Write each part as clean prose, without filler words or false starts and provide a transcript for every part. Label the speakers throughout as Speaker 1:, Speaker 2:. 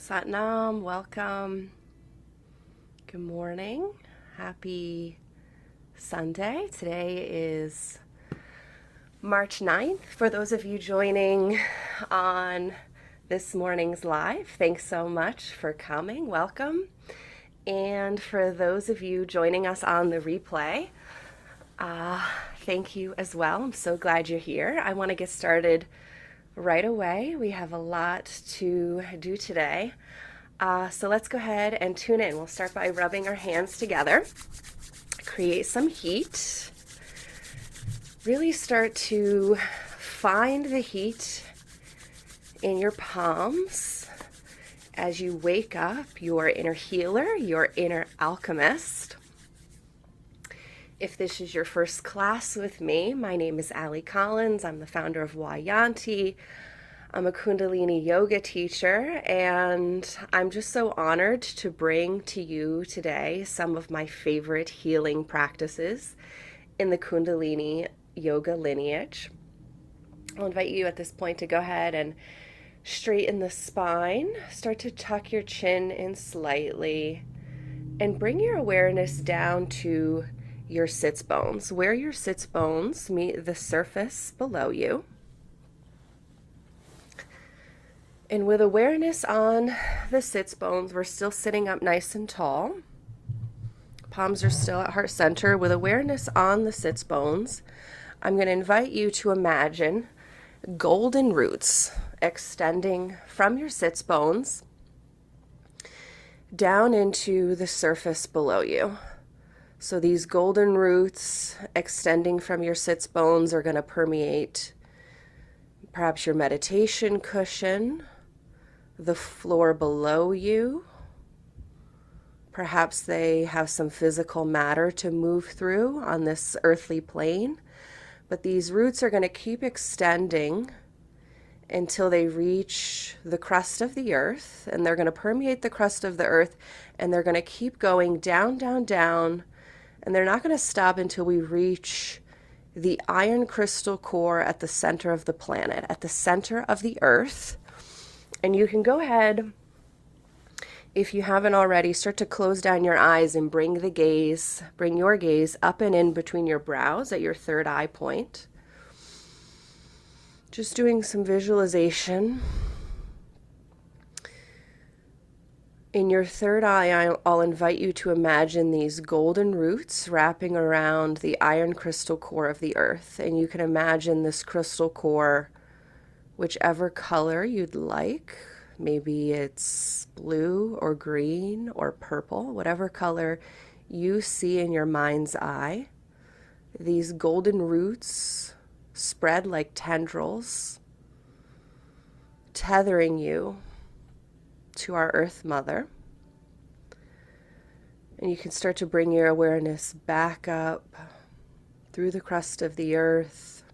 Speaker 1: Satnam, welcome. Good morning. Happy Sunday. Today is March 9th. For those of you joining on this morning's live, thanks so much for coming. Welcome. And for those of you joining us on the replay, thank you as well. I'm so glad you're here. I want to get started right away. We have a lot to do today. So let's go ahead and tune in. We'll start by rubbing our hands together, create some heat, really start to find the heat in your palms as you wake up your inner healer, your inner alchemist. If this is your first class with me, my name is Ali Collins. I'm the founder of Wayanti. I'm a Kundalini yoga teacher, and I'm just so honored to bring to you today some of my favorite healing practices in the Kundalini yoga lineage. I'll invite you at this point to go ahead and straighten the spine, start to tuck your chin in slightly, and bring your awareness down to your sits bones, where your sits bones meet the surface below you. And with awareness on the sits bones, we're still sitting up nice and tall. Palms are still at heart center. With awareness on the sits bones, I'm going to invite you to imagine golden roots extending from your sits bones down into the surface below you. So these golden roots extending from your sits bones are going to permeate perhaps your meditation cushion, the floor below you. Perhaps they have some physical matter to move through on this earthly plane. But these roots are going to keep extending until they reach the crust of the earth. And they're going to permeate the crust of the earth. And they're going to keep going down, down, down. And they're not going to stop until we reach the iron crystal core at the center of the planet, at the center of the earth. And you can go ahead, if you haven't already, start to close down your eyes and bring your gaze up and in between your brows at your third eye point. Just doing some visualization. In your third eye, I'll invite you to imagine these golden roots wrapping around the iron crystal core of the earth. And you can imagine this crystal core, whichever color you'd like. Maybe it's blue or green or purple, whatever color you see in your mind's eye. These golden roots spread like tendrils, tethering you to our Earth Mother. And you can start to bring your awareness back up through the crust of the earth,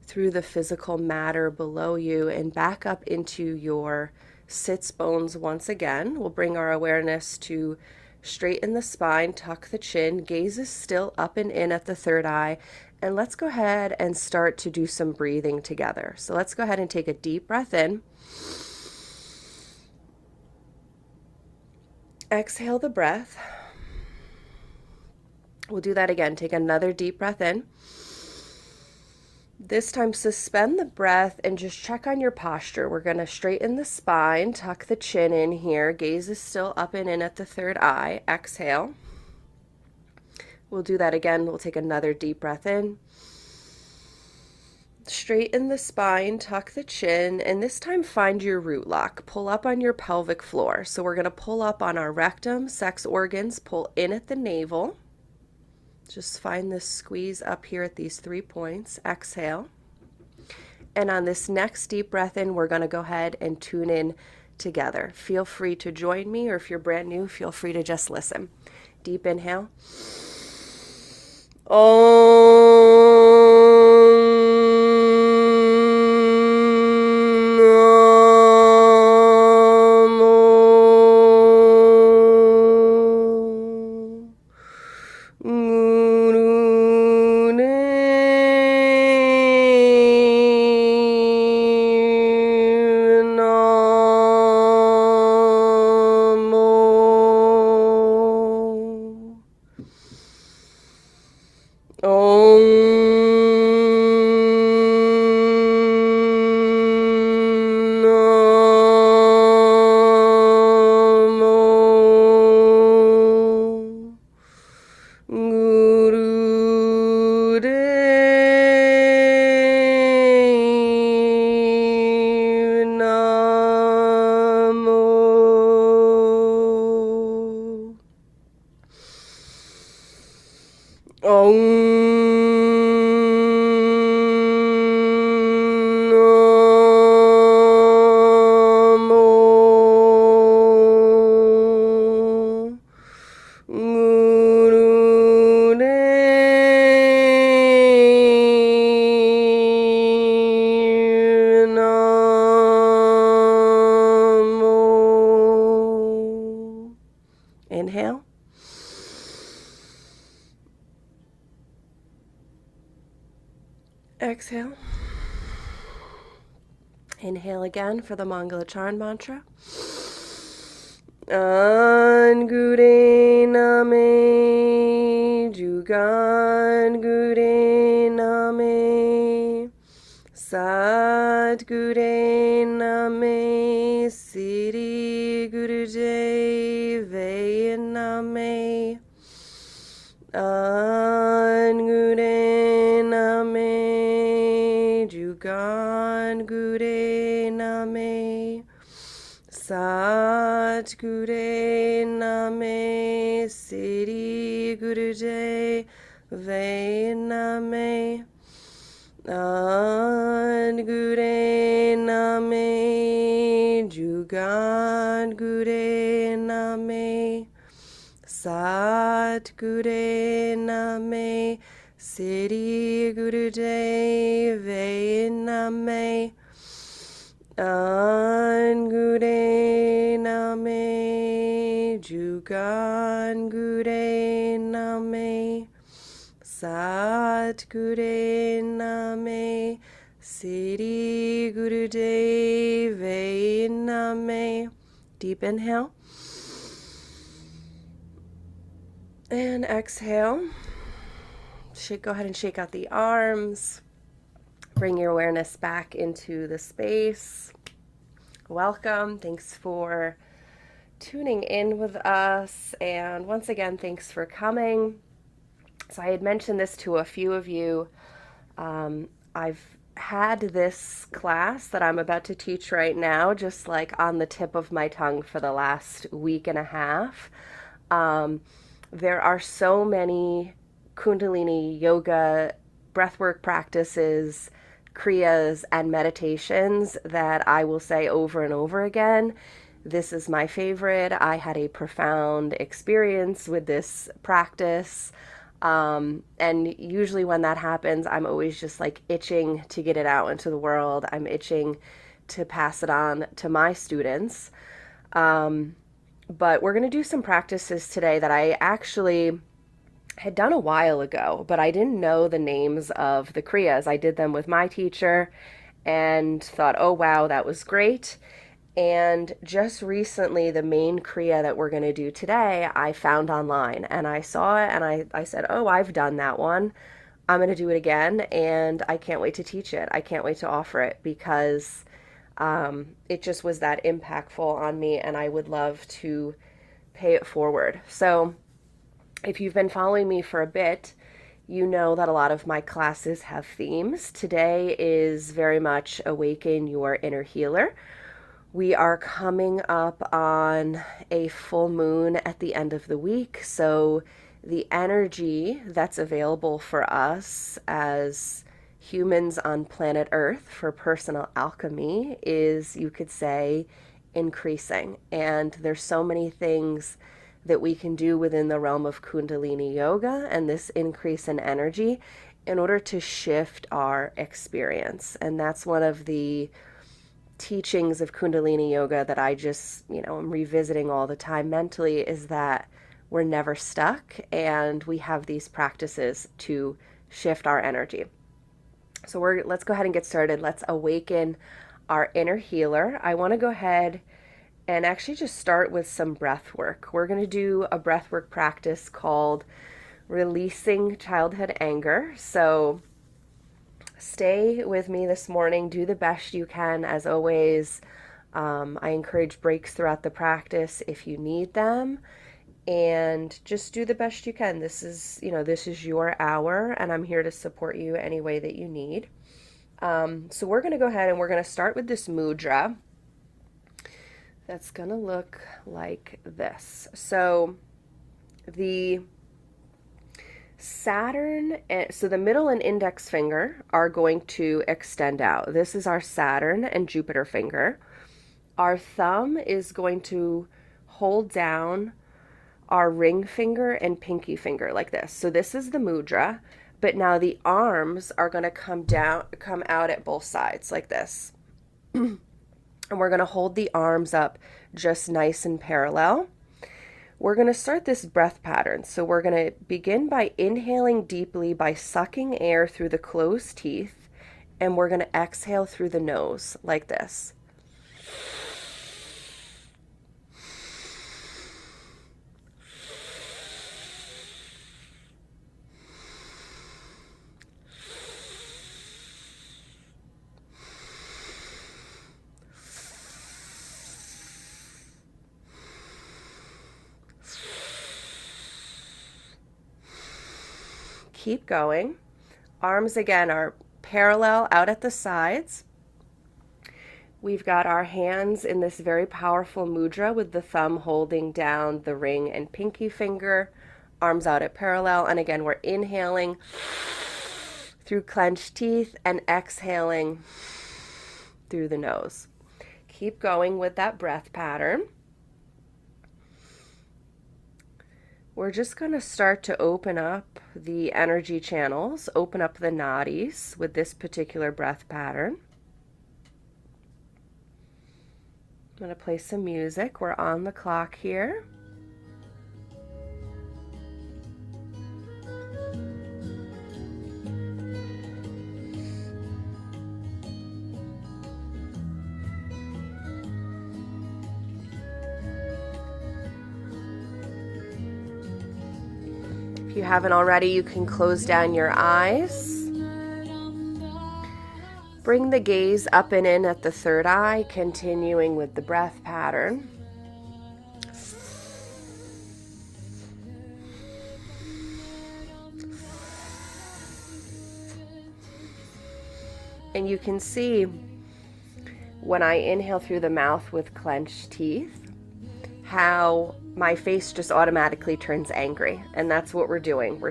Speaker 1: through the physical matter below you, and back up into your sits bones once again. We'll bring our awareness to straighten the spine, tuck the chin, gaze is still up and in at the third eye. And let's go ahead and start to do some breathing together. So let's go ahead and take a deep breath in. Exhale the breath. We'll do that again. Take another deep breath in. This time, suspend the breath and just check on your posture. We're going to straighten the spine, tuck the chin in here. Gaze is still up and in at the third eye. Exhale. We'll do that again. We'll take another deep breath in. Straighten the spine, tuck the chin, and this time find your root lock. Pull up on your pelvic floor. So we're going to pull up on our rectum, sex organs, pull in at the navel. Just find this squeeze up here at these 3 points. Exhale. And on this next deep breath in, we're going to go ahead and tune in together. Feel free to join me, or if you're brand new, feel free to just listen. Deep inhale. Inhale. Exhale. Inhale again for the Mangalacharan mantra. Angure name, Jugan Gure name, Sadgure name, Siri Gurudev name, Angure name, Jugan Gure name, Satguru Name, Siri Gurudev Name, Angure Name, Jugan Gure Name, Satguru Name, Siri Gurudev Name, Angure name, Jugan gure name, Satguru name, Siri Gurudev name. Deep inhale. And exhale. Go ahead and shake out the arms. Bring your awareness back into the space. Welcome. Thanks for tuning in with us. And once again, thanks for coming. So I had mentioned this to a few of you. I've had this class that I'm about to teach right now, just like on the tip of my tongue for the last week and a half. There are so many Kundalini yoga breathwork practices, kriyas, and meditations that I will say over and over again. This is my favorite. I had a profound experience with this practice. And usually when that happens, I'm always just like itching to get it out into the world. I'm itching to pass it on to my students. But we're going to do some practices today that I actually had done a while ago, but I didn't know the names of the kriyas. I did them with my teacher and thought, oh wow, that was great. And just recently, the main kriya that we're going to do today, I found online and I saw it and I said, oh, I've done that one. I'm going to do it again and I can't wait to teach it. I can't wait to offer it because it just was that impactful on me and I would love to pay it forward. So if you've been following me for a bit, you know that a lot of my classes have themes. Today is very much Awaken Your Inner Healer. We are coming up on a full moon at the end of the week, so the energy that's available for us as humans on planet Earth for personal alchemy is, you could say, increasing. And there's so many things that we can do within the realm of Kundalini yoga and this increase in energy in order to shift our experience. And that's one of the teachings of Kundalini yoga that I just, I'm revisiting all the time mentally, is that we're never stuck and we have these practices to shift our energy. So let's go ahead and get started. Let's awaken our inner healer. I want to go ahead and actually just start with some breath work. We're going to do a breath work practice called releasing childhood anger. So stay with me this morning. Do the best you can. As always, I encourage breaks throughout the practice if you need them, and just do the best you can. This is your hour, and I'm here to support you any way that you need. So we're going to go ahead and we're going to start with this mudra. That's going to look like this. So the Saturn, so the middle and index finger are going to extend out. This is our Saturn and Jupiter finger. Our thumb is going to hold down our ring finger and pinky finger like this. So this is the mudra, but now the arms are going to come out at both sides like this. And we're going to hold the arms up just nice and parallel. We're going to start this breath pattern. So we're going to begin by inhaling deeply by sucking air through the closed teeth, and we're going to exhale through the nose like this. Keep going. Arms again are parallel out at the sides. We've got our hands in this very powerful mudra with the thumb holding down the ring and pinky finger, arms out at parallel. And again, we're inhaling through clenched teeth and exhaling through the nose. Keep going with that breath pattern. We're just going to start to open up the energy channels, open up the nadis with this particular breath pattern. I'm going to play some music. We're on the clock here. If you haven't already, you can close down your eyes. Bring the gaze up and in at the third eye, continuing with the breath pattern. And you can see when I inhale through the mouth with clenched teeth, how my face just automatically turns angry. And that's what we're doing. We're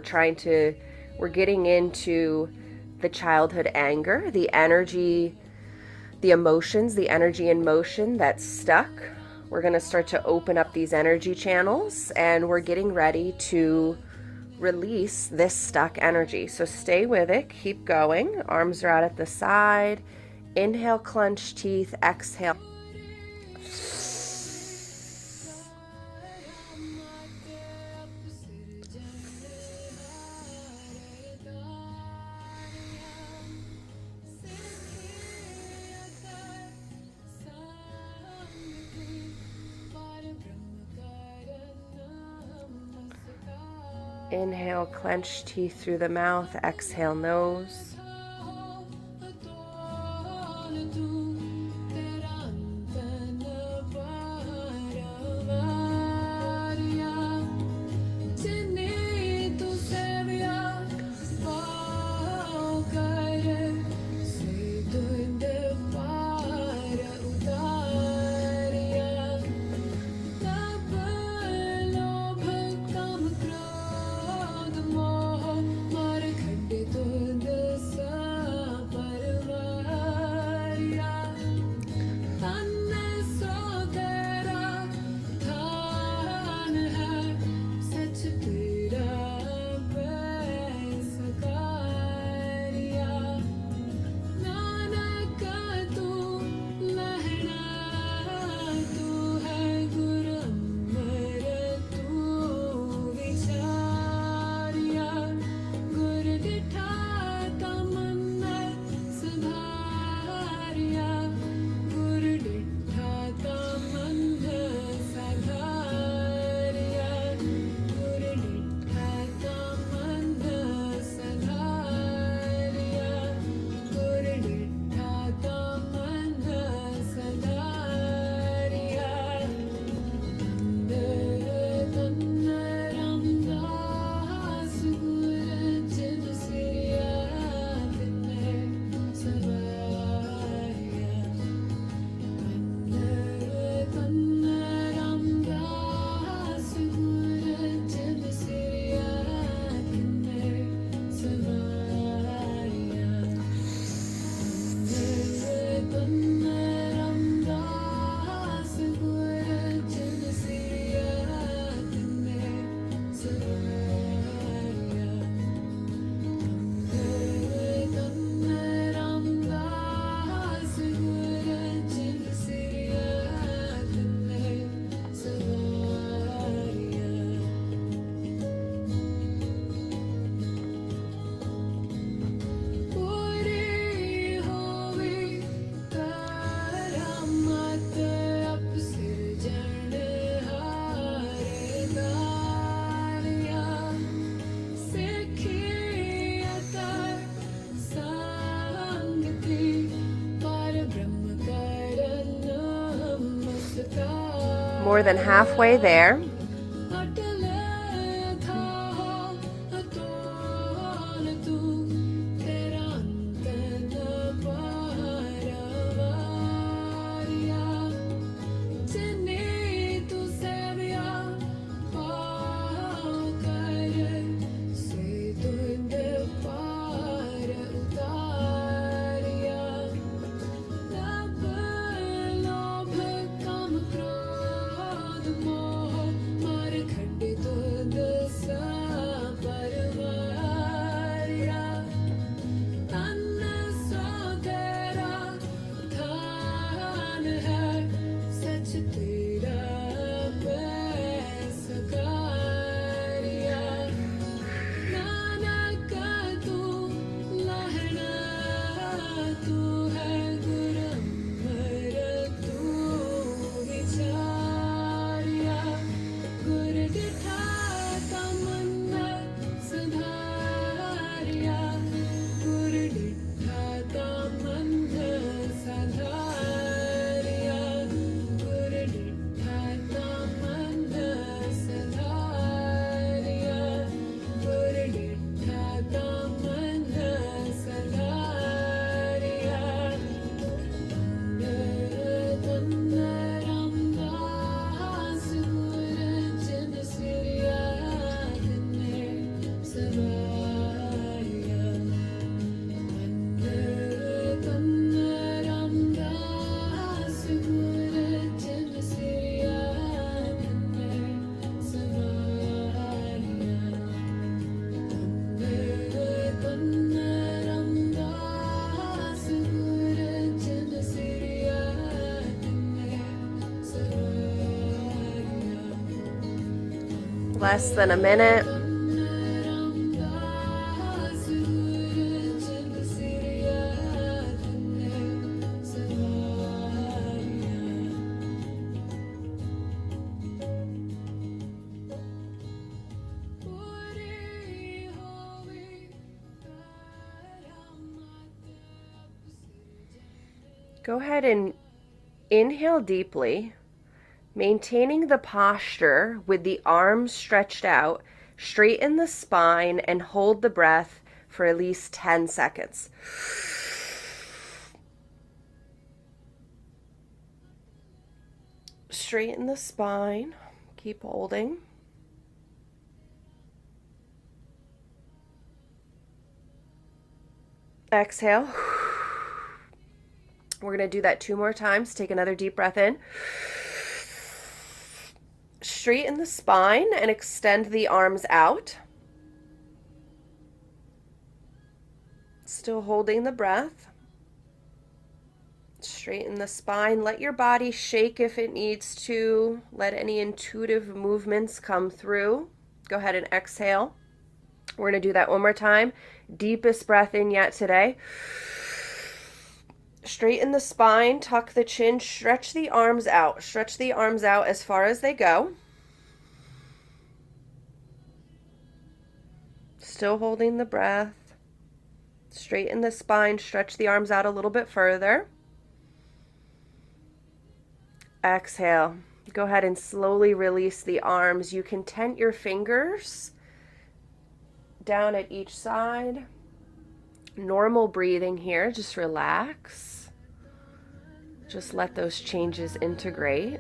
Speaker 1: getting into the childhood anger, the energy, the emotions, the energy in motion that's stuck. We're going to start to open up these energy channels, and we're getting ready to release this stuck energy. So stay with it. Keep going. Arms are out at the side. Inhale, clench teeth. Exhale. Inhale, clench teeth through the mouth. Exhale, nose. more than halfway there. Less than a minute. Go ahead and inhale deeply, maintaining the posture with the arms stretched out, straighten the spine, and hold the breath for at least 10 seconds. Straighten the spine, keep holding. Exhale. We're going to do that 2 more times. Take another deep breath in. Straighten the spine and extend the arms out. Still holding the breath. Straighten the spine. Let your body shake if it needs to. Let any intuitive movements come through. Go ahead and exhale. We're going to do that 1 more time. Deepest breath in yet today. Straighten the spine, tuck the chin, stretch the arms out. Stretch the arms out as far as they go. Still holding the breath. Straighten the spine, stretch the arms out a little bit further. Exhale. Go ahead and slowly release the arms. You can tent your fingers down at each side. Normal breathing here, just relax. Just let those changes integrate.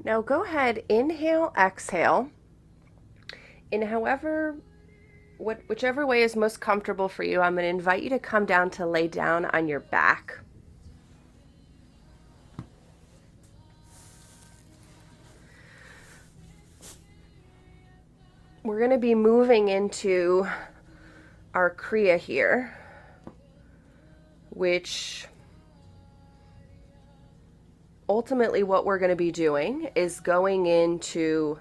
Speaker 1: Now go ahead, inhale, exhale, in however whichever way is most comfortable for you, I'm going to invite you to come down to lay down on your back. We're going to be moving into our Kriya here, which ultimately what we're going to be doing is going into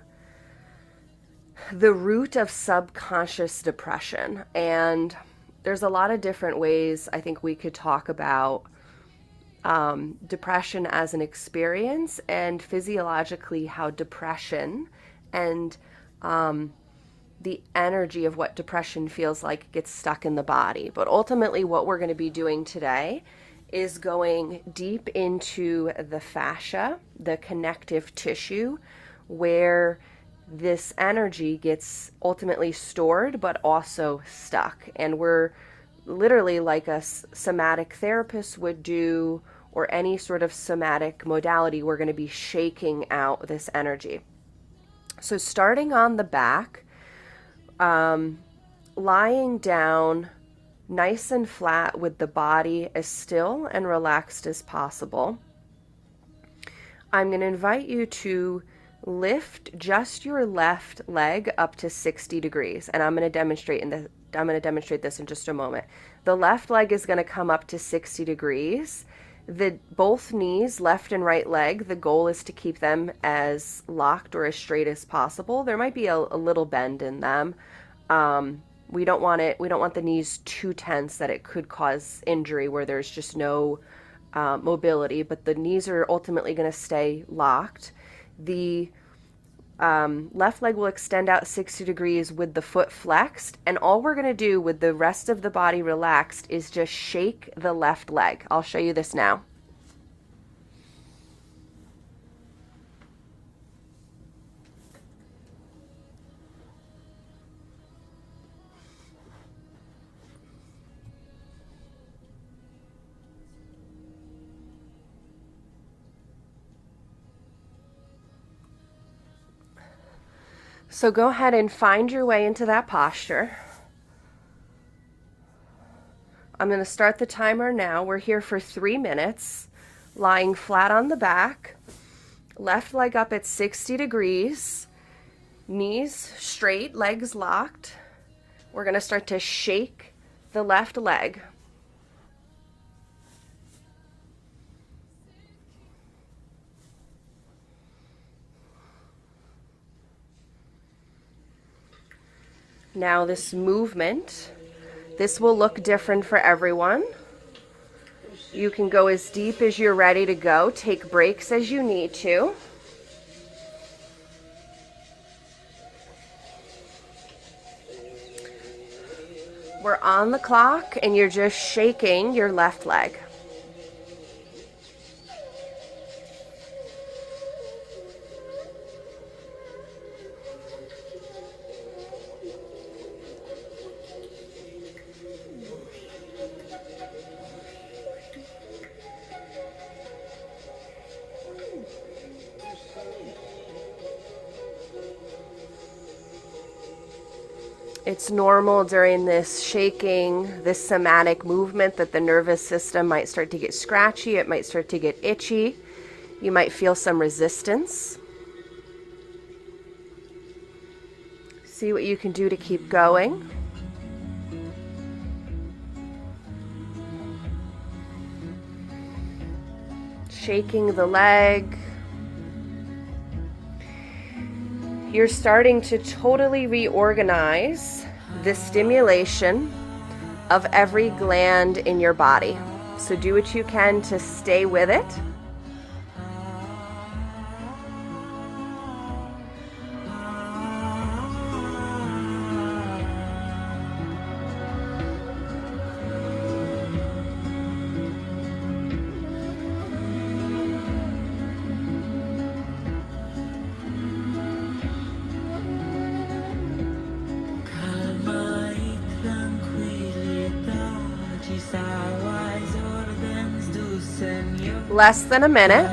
Speaker 1: the root of subconscious depression. And there's a lot of different ways I think we could talk about depression as an experience, and physiologically how depression and the energy of what depression feels like gets stuck in the body. But ultimately what we're going to be doing today is going deep into the fascia, the connective tissue, where this energy gets ultimately stored but also stuck. And we're literally, like a somatic therapist would do, or any sort of somatic modality, we're going to be shaking out this energy. So starting on the back, lying down nice and flat with the body as still and relaxed as possible. I'm going to invite you to lift just your left leg up to 60 degrees. And I'm going to demonstrate this in just a moment. The left leg is going to come up to 60 degrees. Both knees, left and right leg, the goal is to keep them as locked or as straight as possible. There might be a little bend in them. We don't want the knees too tense that it could cause injury where there's just no mobility, but the knees are ultimately going to stay locked. The left leg will extend out 60 degrees with the foot flexed, and all we're going to do with the rest of the body relaxed is just shake the left leg. I'll show you this now. So go ahead and find your way into that posture. I'm going to start the timer now. We're here for 3 minutes, lying flat on the back, left leg up at 60 degrees, knees straight, legs locked. We're going to start to shake the left leg. Now this movement, this will look different for everyone. You can go as deep as you're ready to go. Take breaks as you need to. We're on the clock and you're just shaking your left leg. It's normal during this shaking, this somatic movement, that the nervous system might start to get scratchy, it might start to get itchy. You might feel some resistance. See what you can do to keep going. Shaking the leg. You're starting to totally reorganize the stimulation of every gland in your body. So do what you can to stay with it. Less than a minute.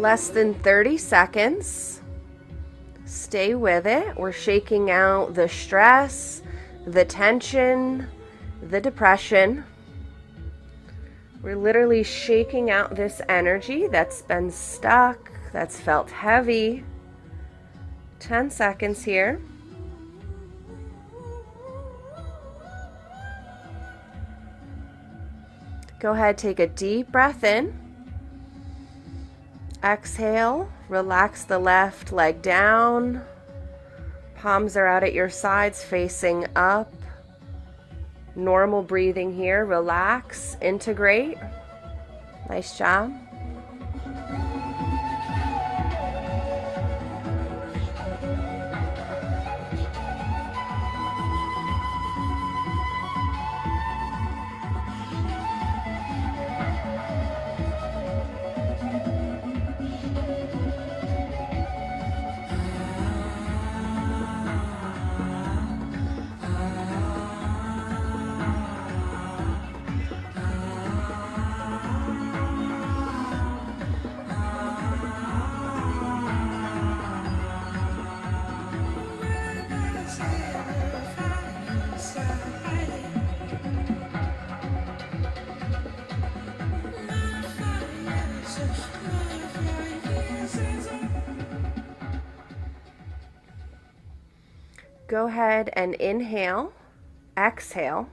Speaker 1: Less than 30 seconds. Stay with it. We're shaking out the stress, the tension, the depression. We're literally shaking out this energy that's been stuck, that's felt heavy. 10 seconds here. Go ahead, take a deep breath in. Exhale, relax the left leg down. Palms are out at your sides, facing up. Normal breathing here. Relax, integrate. Nice job. Go ahead and inhale, exhale.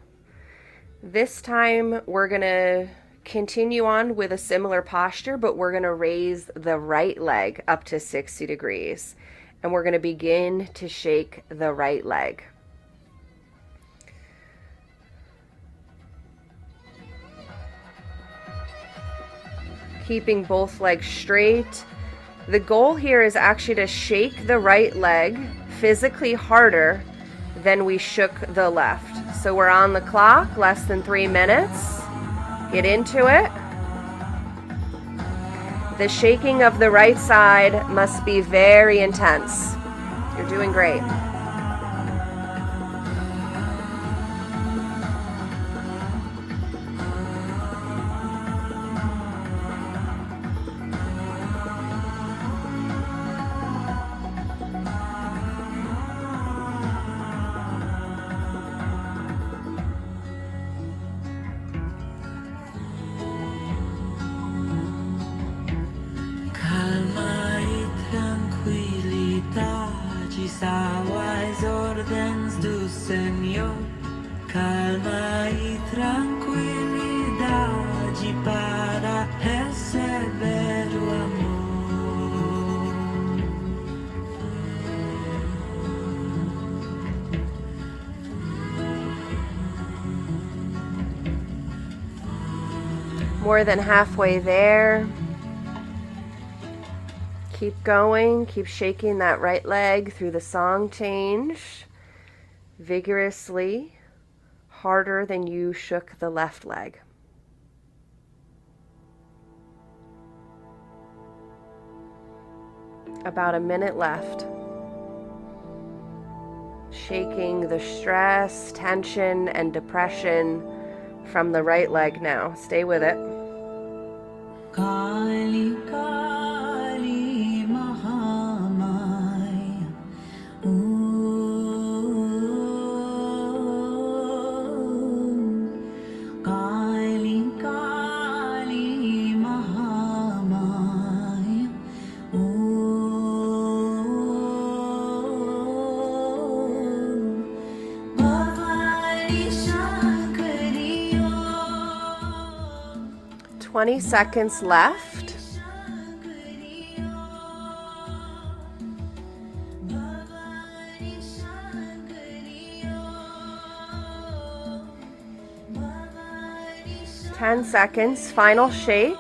Speaker 1: This time we're going to continue on with a similar posture, but we're going to raise the right leg up to 60 degrees. And we're going to begin to shake the right leg. Keeping both legs straight. The goal here is actually to shake the right leg physically harder than we shook the left. So we're on the clock, less than 3 minutes. Get into it. The shaking of the right side must be very intense. You're doing great.
Speaker 2: As ordens do Senhor, calma e tranquilidade para receber o amor.
Speaker 1: More than halfway there. Keep going, keep shaking that right leg through the song change vigorously, harder than you shook the left leg. About a minute left. Shaking the stress, tension, and depression from the right leg now. Stay with it.
Speaker 2: Kali, Kali, Mahamaya. Kali, Kali, Mahamaya. Bhavani Shankariyo.
Speaker 1: 20 seconds left. Ten seconds, final shake.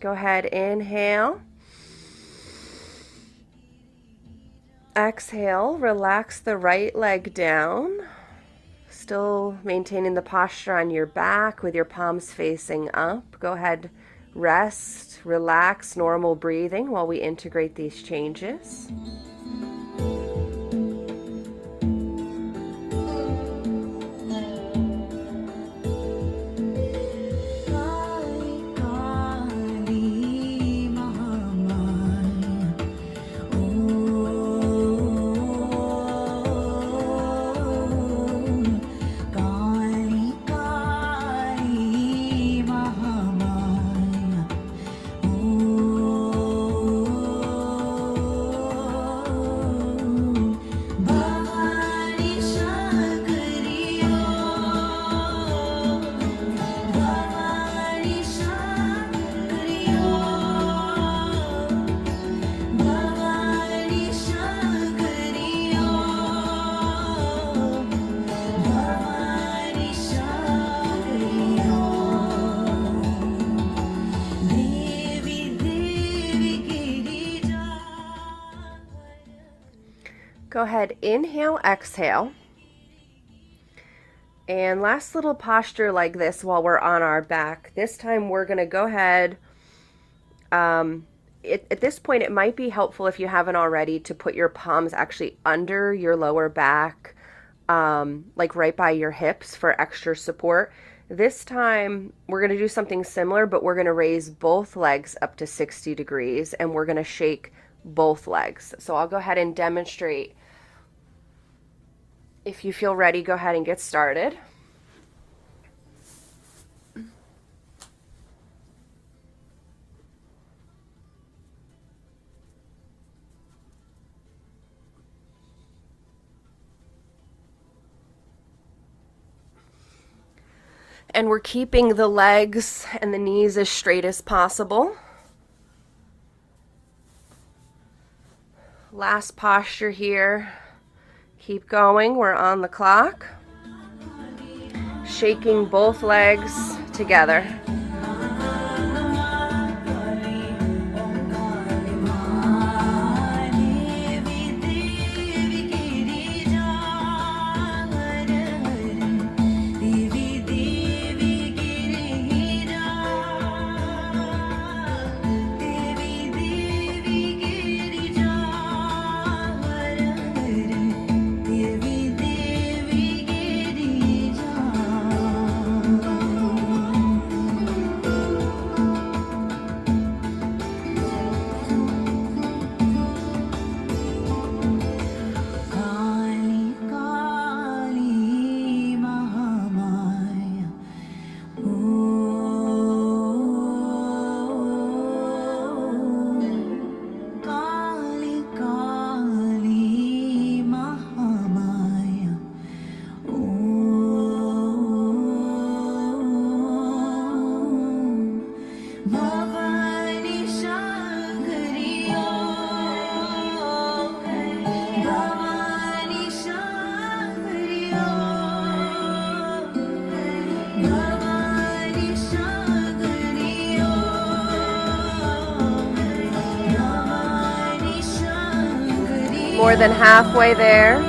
Speaker 1: Go ahead, inhale. Exhale, relax the right leg down. Still maintaining the posture on your back with your palms facing up. Go ahead, rest, relax, normal breathing while we integrate these changes. Go ahead, inhale, exhale. And last little posture like this while we're on our back. This time we're going to go ahead. At this point, it might be helpful if you haven't already to put your palms actually under your lower back, like right by your hips for extra support. This time we're going to do something similar, but we're going to raise both legs up to 60 degrees and we're going to shake both legs. So I'll go ahead and demonstrate. If you feel ready, go ahead and get started. And we're keeping the legs and the knees as straight as possible. Last posture here. Keep going, we're on the clock. Shaking both legs together. More than halfway there.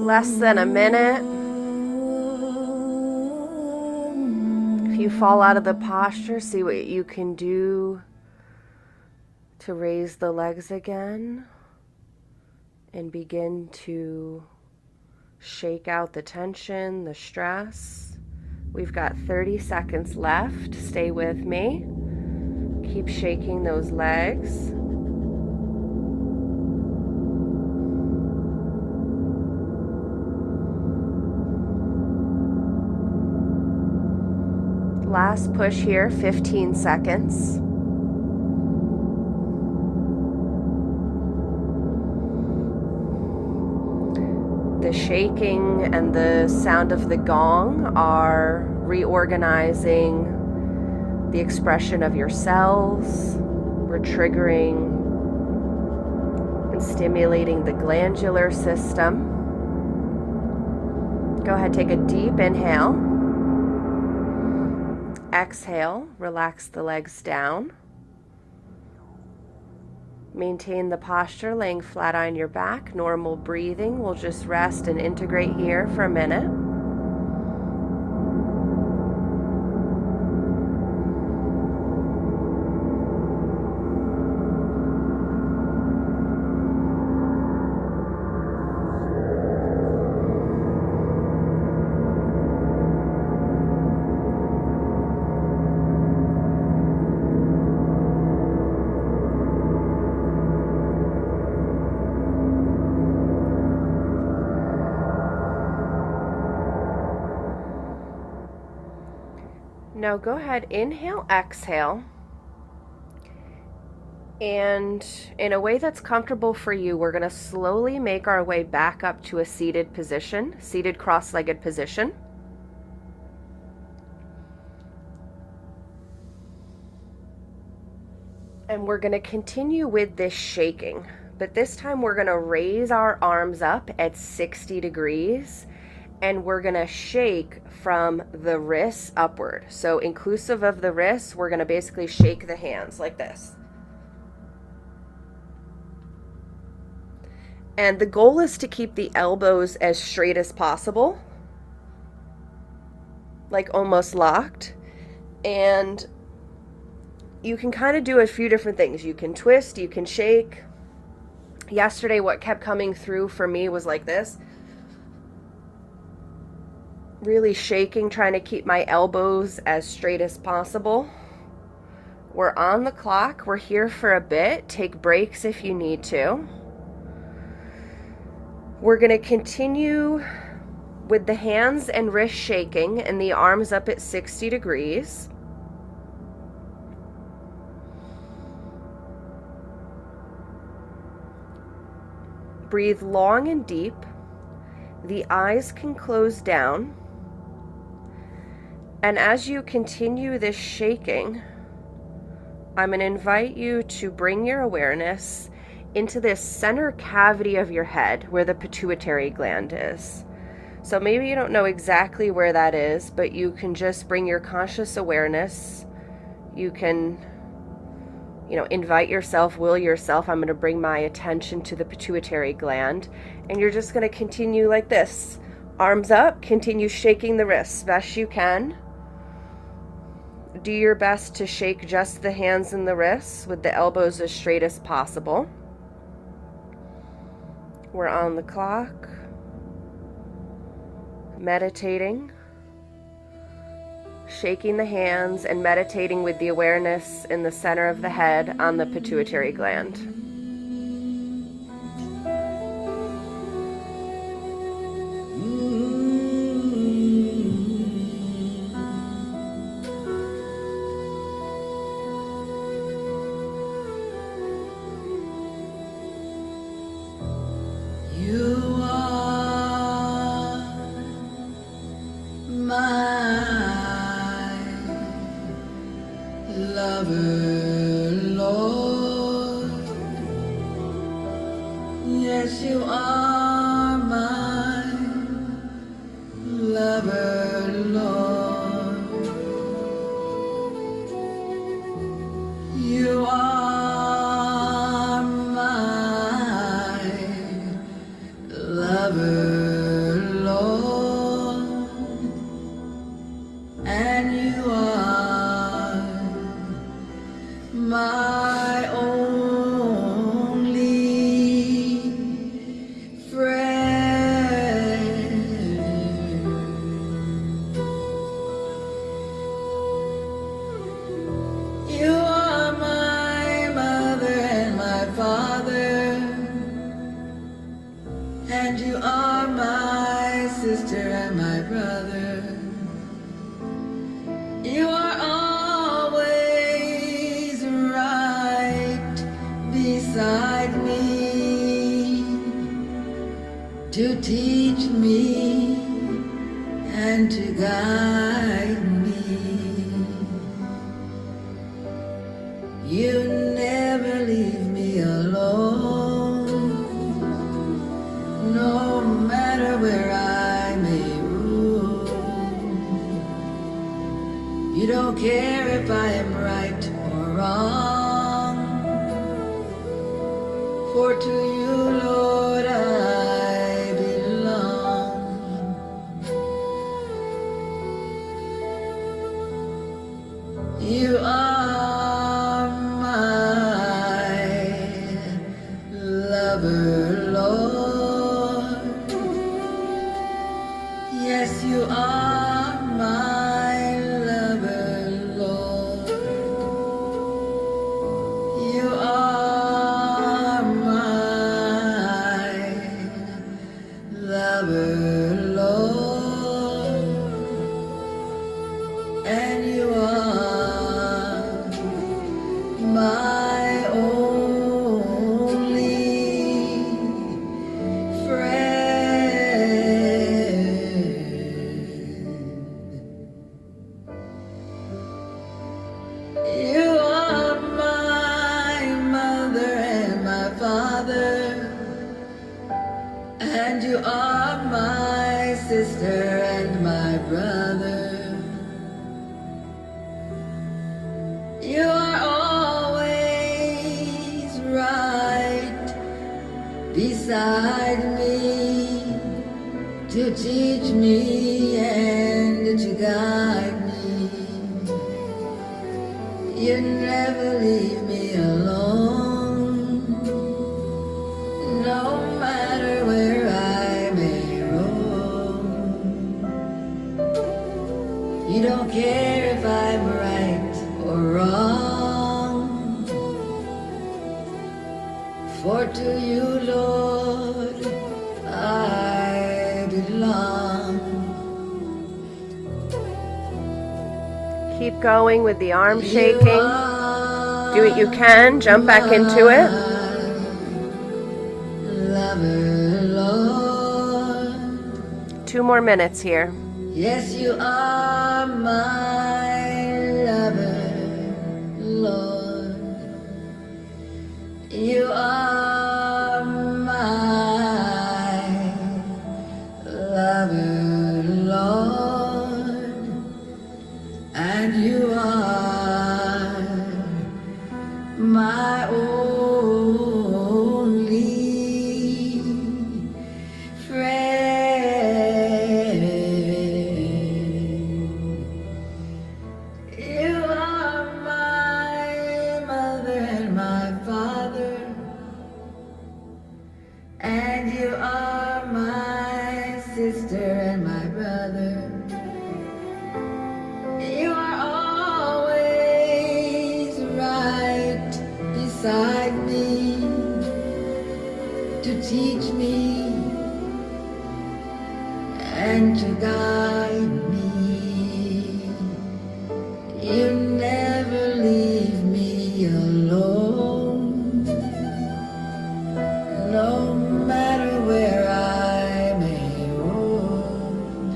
Speaker 1: Less than a minute. If you fall out of the posture, see what you can do to raise the legs again and begin to shake out the tension, the stress. We've got 30 seconds left. Stay with me. Keep shaking those legs. Last push here, 15 seconds. The shaking and the sound of the gong are reorganizing the expression of your cells. We're triggering and stimulating the glandular system. Go ahead, take a deep inhale. Exhale, relax the legs down. Maintain the posture, laying flat on your back. Normal breathing. We'll just rest and integrate here for a minute. Now go ahead, inhale, exhale. And in a way that's comfortable for you, we're going to slowly make our way back up to a seated position, seated cross-legged position. And we're going to continue with this shaking, but this time we're going to raise our arms up at 60 degrees and we're going to shake from the wrists upward. So inclusive of the wrists, we're going to basically shake the hands like this. And the goal is to keep the elbows as straight as possible, like almost locked. And you can kind of do a few different things. You can twist, you can shake. Yesterday, what kept coming through for me was like this. Really shaking, trying to keep my elbows as straight as possible. We're on the clock. We're here for a bit. Take breaks if you need to. We're going to continue with the hands and wrists shaking and the arms up at 60 degrees. Breathe long and deep. The eyes can close down. And as you continue this shaking, I'm going to invite you to bring your awareness into this center cavity of your head where the pituitary gland is. So maybe you don't know exactly where that is, but you can just bring your conscious awareness. You can, invite yourself, will yourself, I'm going to bring my attention to the pituitary gland. And you're just going to continue like this. Arms up, continue shaking the wrists best you can. Do your best to shake just the hands and the wrists with the elbows as straight as possible. We're on the clock, meditating, shaking the hands and meditating with the awareness in the center of the head on the pituitary gland.
Speaker 2: You are my lover, Lord. Yes, you are my lover, Lord. You are my lover, Lord, and you are my only friend. You are my mother and my father, and you are my sister and my brother. You are always right beside me to teach me and to guide me. You never leave me alone, no matter where I may roam. You don't care if I am right or wrong, for to you, Lord, I belong. You are my lover, Lord. Yes, you are my lover, Lord. You are my lover, Lord, and you are you are my sister and my brother. You are always right beside me to teach me and to guide me. You never leave me alone, no matter where I may roam. You don't care if I'm right or wrong, for to you, Lord, I belong.
Speaker 1: Keep going with the arm shaking. Do what you can. Jump back into it.
Speaker 2: Lover, Lord.
Speaker 1: 2 more minutes here.
Speaker 2: Yes, you are my lover, Lord. You are my lover, Lord. And you are my only friend. You are my mother and my father, and you are my sister and my brother. You are always right beside me to teach me and to guide me. You never leave me alone, no matter where I may roam.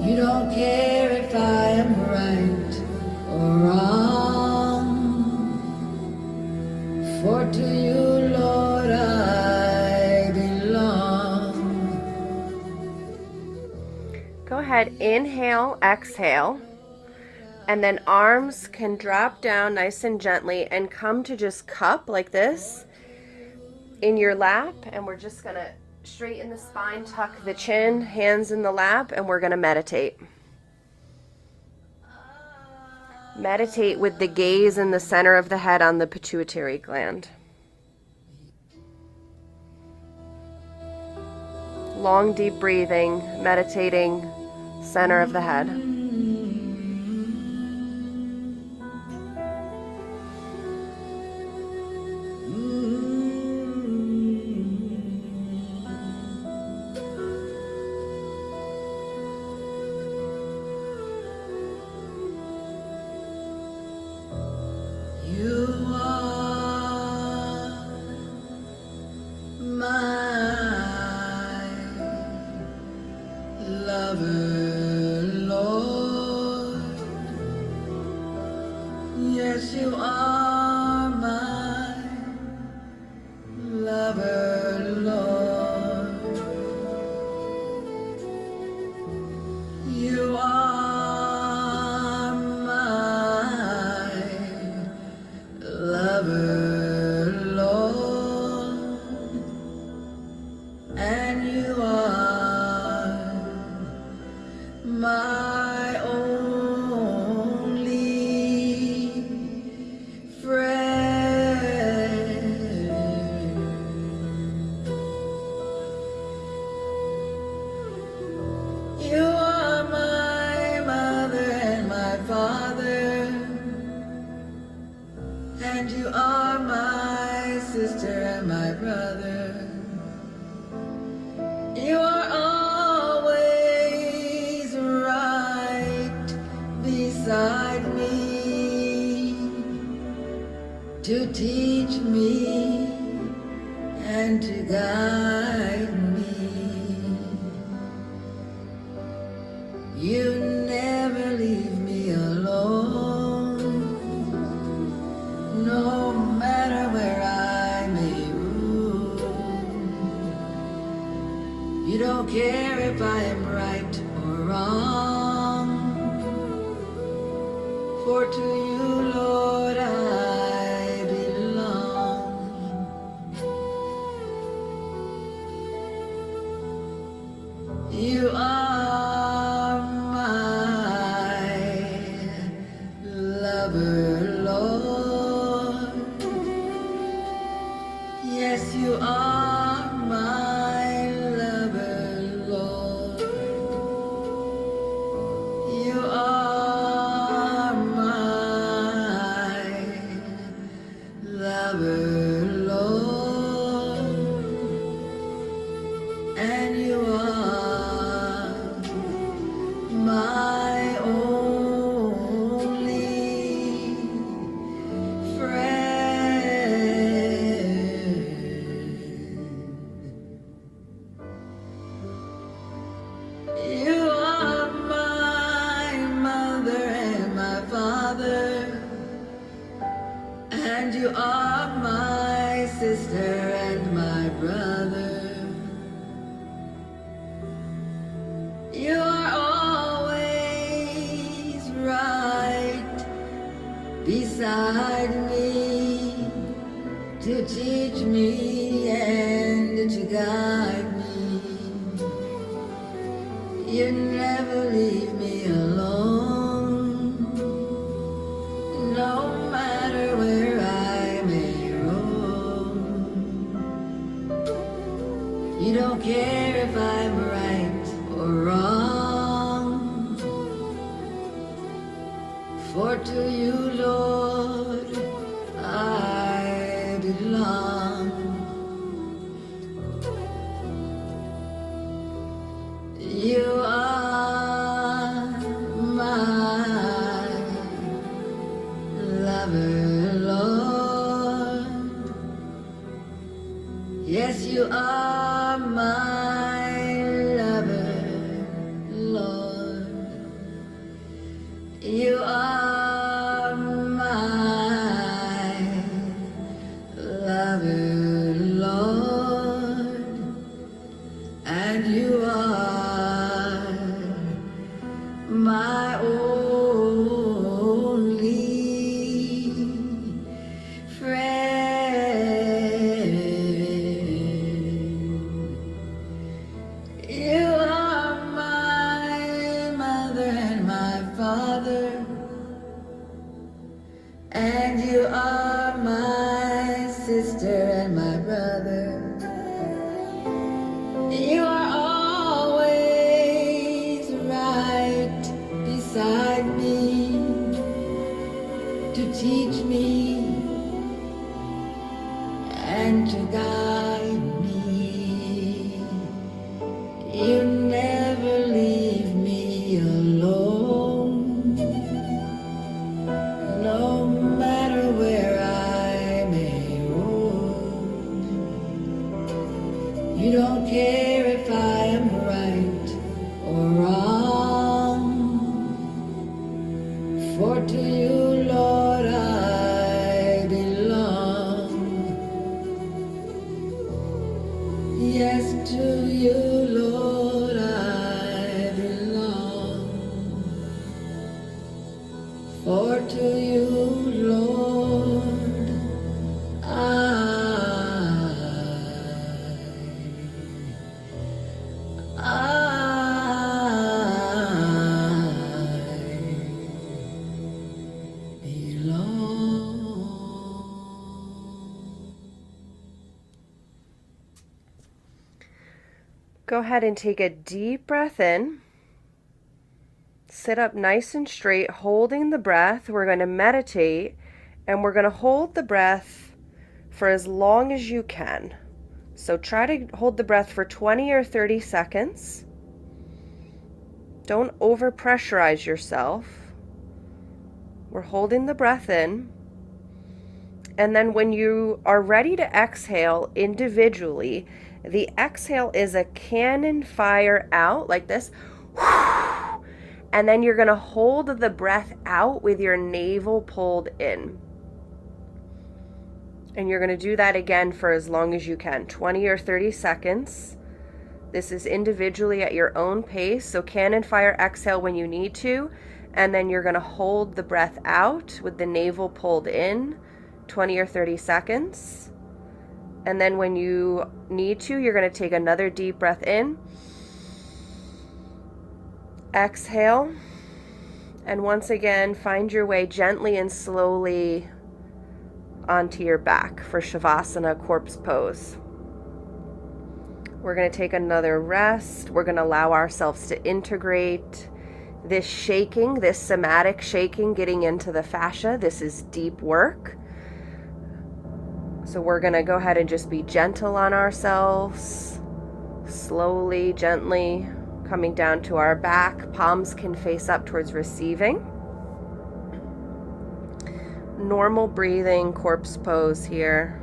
Speaker 2: You don't care if I am right or wrong, for to you, Lord, I belong.
Speaker 1: Go ahead, inhale, exhale, and then arms can drop down nice and gently and come to just cup like this in your lap, and we're just gonna straighten the spine, tuck the chin, hands in the lap, and we're gonna meditate. Meditate with the gaze in the center of the head on the pituitary gland. Long, deep breathing, meditating, center of the head.
Speaker 2: You are my lover, Lord. Yes, you are my lover, Lord. You are my lover, Lord, and you are my only friend. You are my mother and my father, and you are my sister and my brother. You are always right beside me to teach me and to guide me. You never leave me alone, no matter where I may roam. care if I am right or wrong, for to you, Lord, I belong. You are my lover, Lord. Yes, you are my lover, Lord. You are my lover, Lord. And you are my only friend. You are my mother and my father, and you are my sister and my brother. You are always right beside me to teach me and to guide me. You never leave me alone, no matter where I may roam. You don't care if I'm right or wrong, for to you, Lord, I belong. You are my lover, Lord. Yes, you are my lover, Lord. You are my lover, Lord. And you are my only friend. You are my mother and my father, and you are my sister and my brother. You are always right beside me to teach me and to guide me. You never leave me alone, no matter where I may roam. You don't care if I am right or wrong, for to you, Lord, I belong. Yes, to you, Lord, I belong. For to you, Lord,
Speaker 1: Go ahead and take a deep breath in. Sit up nice and straight, holding the breath. We're going to meditate, and we're going to hold the breath for as long as you can. So try to hold the breath for 20 or 30 seconds. Don't overpressurize yourself. We're holding the breath in. And then when you are ready to exhale individually, the exhale is a cannon fire out like this. And then you're going to hold the breath out with your navel pulled in. And you're going to do that again for as long as you can, 20 or 30 seconds. This is individually at your own pace. So cannon fire exhale when you need to, and then you're going to hold the breath out with the navel pulled in 20 or 30 seconds. And then when you need to, you're going to take another deep breath in. Exhale. And once again, find your way gently and slowly onto your back for Shavasana, corpse pose. We're going to take another rest. We're going to allow ourselves to integrate this shaking, this somatic shaking, getting into the fascia. This is deep work. So we're going to go ahead and just be gentle on ourselves, slowly, gently coming down to our back. Palms can face up towards receiving. Normal breathing, corpse pose here.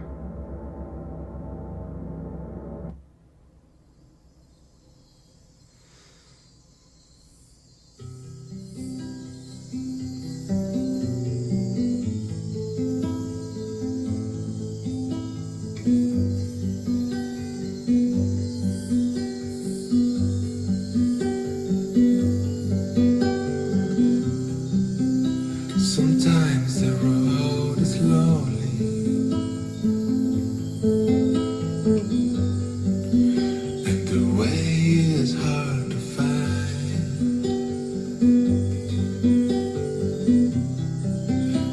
Speaker 2: Sometimes the road is lonely, and the way is hard to find,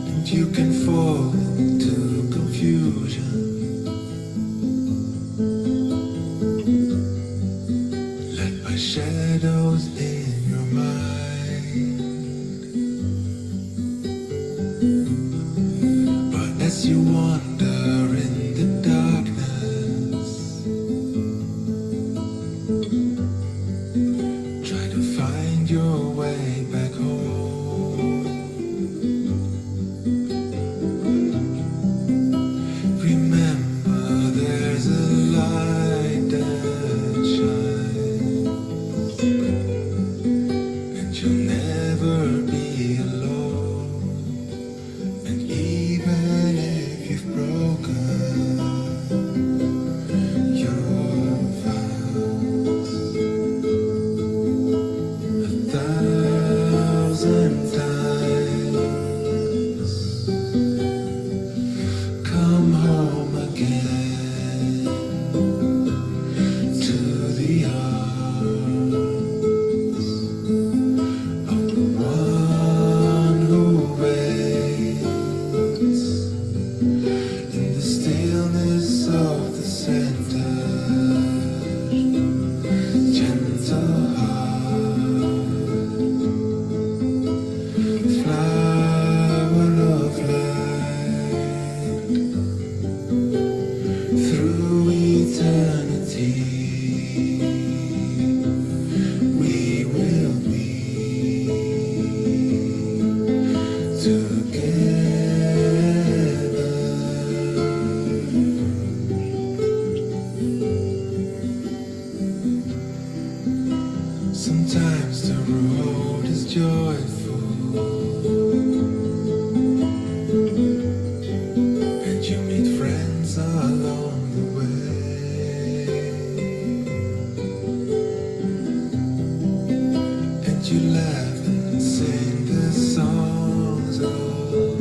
Speaker 2: and you can fall into confusion, led by shadows in your mind. As you wander in the darkness, try to find your way back home. Remember, there's a light that shines, and you'll never be alone. And even if you've broken your vows 1,000 times, come home again to the arms of the one who waits in the stillness of the center. Gentle heart, flower of light, through eternity we will be together. Sometimes the road is joyful, and you meet friends along the way, and you laugh and sing the songs of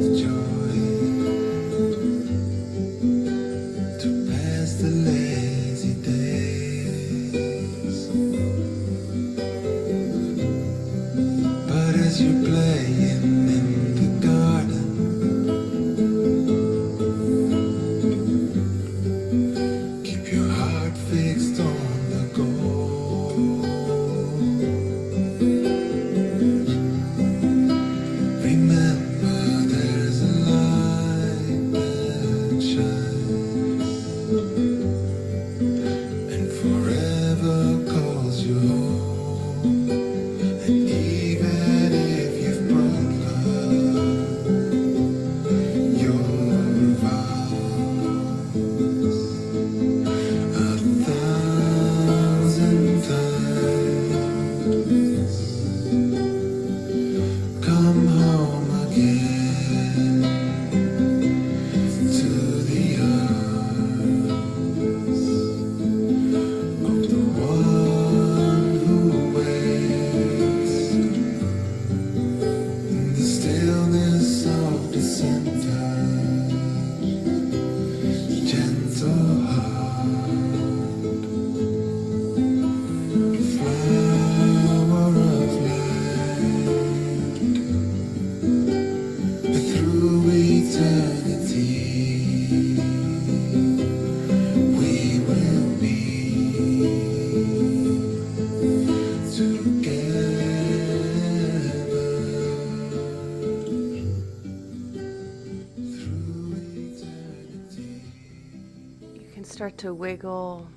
Speaker 1: Start to wiggle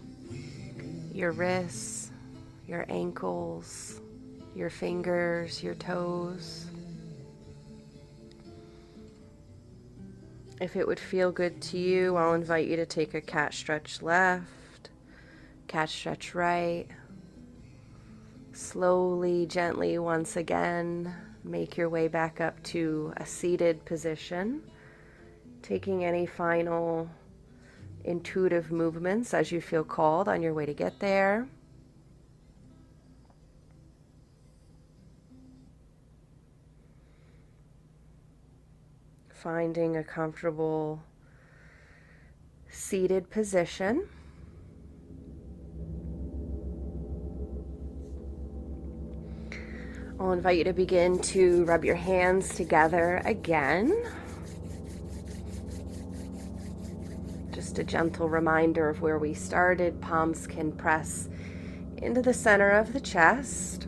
Speaker 1: your wrists, your ankles, your fingers, your toes. If it would feel good to you, I'll invite you to take a cat stretch left, cat stretch right. Slowly, gently, once again, make your way back up to a seated position, taking any final intuitive movements as you feel called on your way to get there. Finding a comfortable seated position. I'll invite you to begin to rub your hands together again. Just a gentle reminder of where we started. Palms can press into the center of the chest.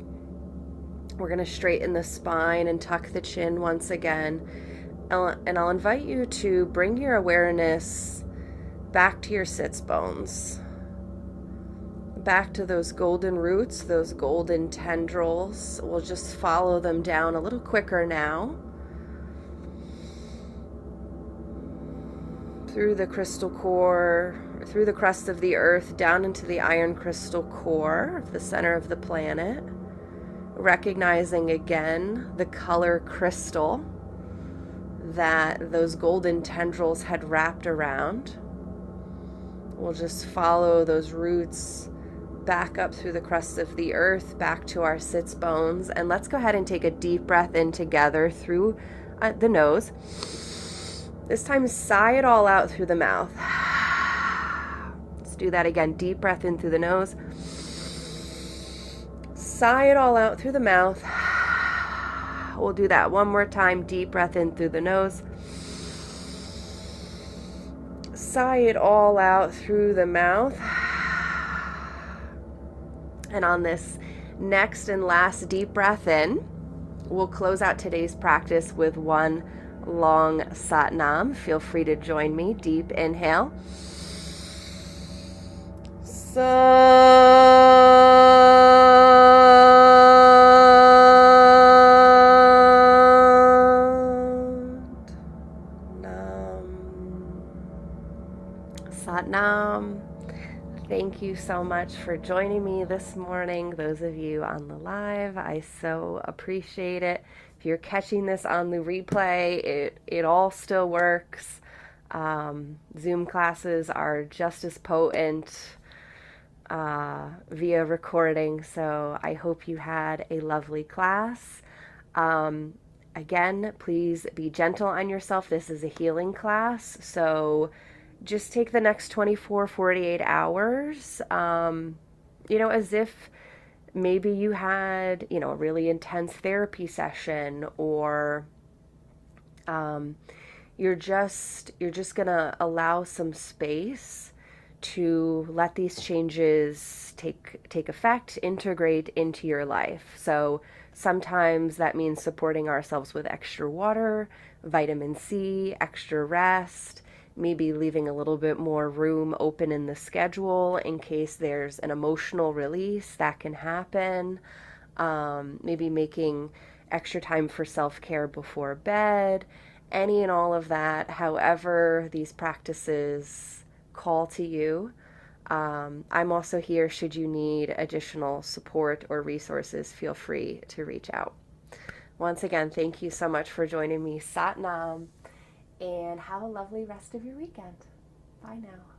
Speaker 1: We're going to straighten the spine and tuck the chin once again. And I'll invite you to bring your awareness back to your sits bones. Back to those golden roots, those golden tendrils. We'll just follow them down a little quicker now. Through the crystal core, through the crust of the earth, down into the iron crystal core of the center of the planet. Recognizing again the color crystal that those golden tendrils had wrapped around. We'll just follow those roots back up through the crust of the earth, back to our sits bones. And let's go ahead and take a deep breath in together through the nose. This time, sigh it all out through the mouth. Let's do that again. Deep breath in through the nose. Sigh it all out through the mouth. We'll do that one more time. Deep breath in through the nose. Sigh it all out through the mouth. And on this next and last deep breath in, we'll close out today's practice with one long Satnam. Feel free to join me. Deep inhale. Satnam. Thank you so much for joining me this morning. Those of you on the live, I so appreciate it. If you're catching this on the replay, it all still works. Zoom classes are just as potent via recording, so I hope you had a lovely class. Again, please be gentle on yourself. This is a healing class, so just take the next 24, 48 hours, as if maybe you had, a really intense therapy session, or you're just going to allow some space to let these changes take effect, integrate into your life. So sometimes that means supporting ourselves with extra water, vitamin C, extra rest, maybe leaving a little bit more room open in the schedule in case there's an emotional release that can happen. Maybe making extra time for self-care before bed, any and all of that, however these practices call to you. I'm also here should you need additional support or resources. Feel free to reach out. Once again, thank you so much for joining me. Satnam. And have a lovely rest of your weekend. Bye now.